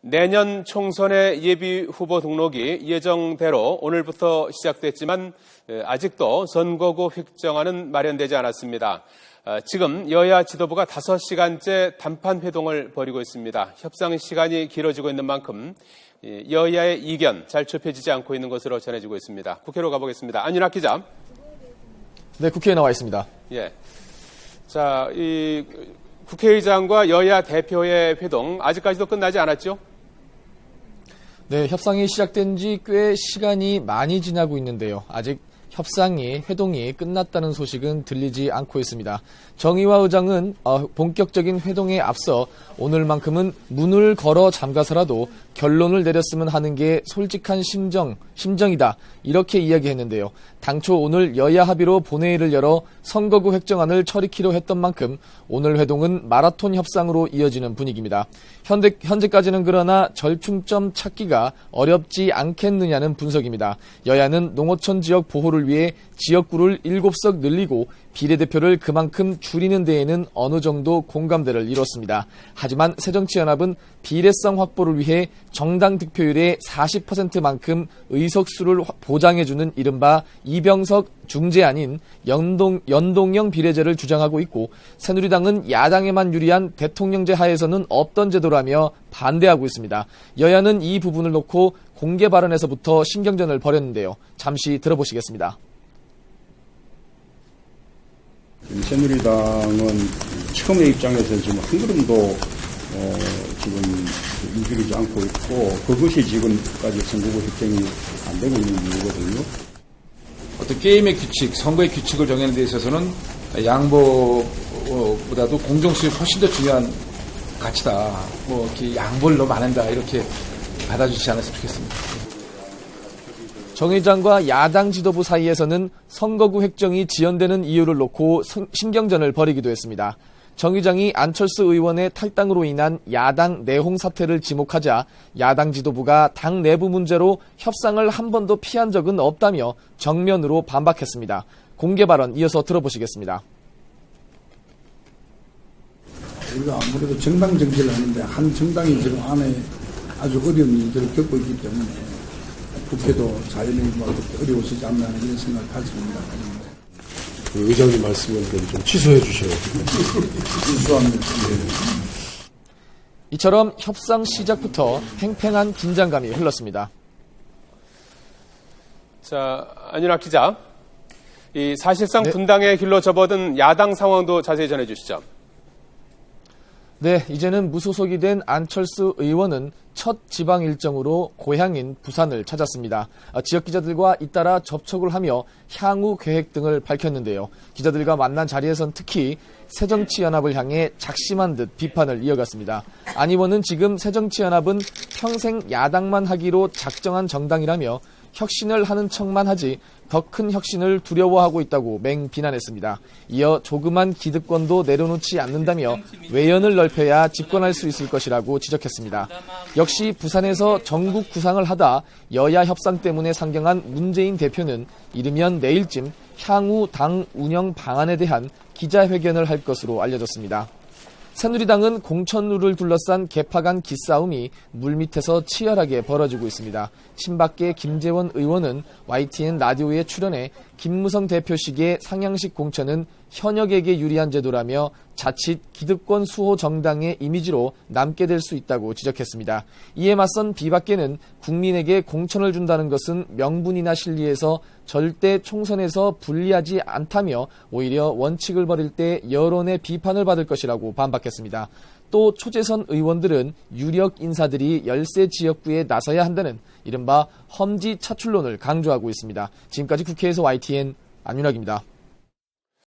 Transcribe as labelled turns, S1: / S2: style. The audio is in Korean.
S1: 내년 총선의 예비 후보 등록이 예정대로 오늘부터 시작됐지만 아직도 선거구 획정안은 마련되지 않았습니다. 지금 여야 지도부가 5시간째 단판 회동을 벌이고 있습니다. 협상 시간이 길어지고 있는 만큼 여야의 이견 잘 좁혀지지 않고 있는 것으로 전해지고 있습니다. 국회로 가보겠습니다. 안윤학 기자.
S2: 네, 국회에 나와 있습니다.
S1: 예. 자, 이 국회의장과 여야 대표의 회동 아직까지도 끝나지 않았죠?
S2: 네, 협상이 시작된 지 꽤 시간이 많이 지나고 있는데요. 아직 회동이 끝났다는 소식은 들리지 않고 있습니다. 정의화 의장은 본격적인 회동에 앞서 오늘만큼은 문을 걸어 잠가서라도 결론을 내렸으면 하는 게 솔직한 심정이다. 이렇게 이야기했는데요. 당초 오늘 여야 합의로 본회의를 열어 선거구 획정안을 처리키로 했던 만큼 오늘 회동은 마라톤 협상으로 이어지는 분위기입니다. 현재까지는 그러나 절충점 찾기가 어렵지 않겠느냐는 분석입니다. 여야는 농어촌 지역 보호를 위해 지역구를 7석 늘리고 비례대표를 그만큼 줄이는 데에는 어느 정도 공감대를 이뤘습니다. 하지만 새정치연합은 비례성 확보를 위해 정당 득표율의 40%만큼 의석수를 보장해주는 이른바 이병석 중재안인 연동형 비례제를 주장하고 있고, 새누리당은 야당에만 유리한 대통령제 하에서는 없던 제도라며 반대하고 있습니다. 여야는 이 부분을 놓고 공개 발언에서부터 신경전을 벌였는데요. 잠시 들어보시겠습니다.
S3: 새누리당은 처음의 입장에서 지금 한 걸음도 지금 움직이지 않고 있고, 그것이 지금까지 선거구 획정이 안 되고 있는 이유거든요.
S4: 어떤 게임의 규칙, 선거의 규칙을 정하는 데 있어서는 양보보다도 공정성이 훨씬 더 중요한 가치다. 이렇게 양보를 너무 안 한다. 이렇게 받아주시지 않았으면 좋겠습니다.
S2: 정 의장과 야당 지도부 사이에서는 선거구 획정이 지연되는 이유를 놓고 신경전을 벌이기도 했습니다. 정 의장이 안철수 의원의 탈당으로 인한 야당 내홍 사태를 지목하자 야당 지도부가 당 내부 문제로 협상을 한 번도 피한 적은 없다며 정면으로 반박했습니다. 공개 발언 이어서 들어보시겠습니다.
S5: 우리가 아무래도 정당 정치를 하는데 한 정당이 지금 안에 아주 어려운 일들을 겪고 있기 때문에 국회도 자연히 어려우시지 않나 이런 생각을 가집니다.
S6: 그 의장님 말씀을 좀 취소해 주셔야 됩니다.
S5: 취소합니다.
S2: 이처럼 협상 시작부터 팽팽한 긴장감이 흘렀습니다.
S1: 자, 안윤학 기자. 이 사실상 분당의 길로 접어든 야당 상황도 자세히 전해 주시죠.
S2: 네, 이제는 무소속이 된 안철수 의원은 첫 지방 일정으로 고향인 부산을 찾았습니다. 지역 기자들과 잇따라 접촉을 하며 향후 계획 등을 밝혔는데요. 기자들과 만난 자리에선 특히 새정치연합을 향해 작심한 듯 비판을 이어갔습니다. 안 의원은 지금 새정치연합은 평생 야당만 하기로 작정한 정당이라며 혁신을 하는 척만 하지 더 큰 혁신을 두려워하고 있다고 맹비난했습니다. 이어 조그만 기득권도 내려놓지 않는다며 외연을 넓혀야 집권할 수 있을 것이라고 지적했습니다. 역시 부산에서 전국 구상을 하다 여야 협상 때문에 상경한 문재인 대표는 이르면 내일쯤 향후 당 운영 방안에 대한 기자회견을 할 것으로 알려졌습니다. 새누리당은 공천룰을 둘러싼 개파 간 기싸움이 물밑에서 치열하게 벌어지고 있습니다. 친박계 김재원 의원은 YTN 라디오에 출연해 김무성 대표식의 상향식 공천은 현역에게 유리한 제도라며 자칫 기득권 수호 정당의 이미지로 남게 될 수 있다고 지적했습니다. 이에 맞선 비박계는 국민에게 공천을 준다는 것은 명분이나 실리에서 절대 총선에서 불리하지 않다며 오히려 원칙을 버릴 때 여론의 비판을 받을 것이라고 반박했습니다. 또 초재선 의원들은 유력 인사들이 열세 지역구에 나서야 한다는 이른바 험지 차출론을 강조하고 있습니다. 지금까지 국회에서 YTN 안윤학입니다.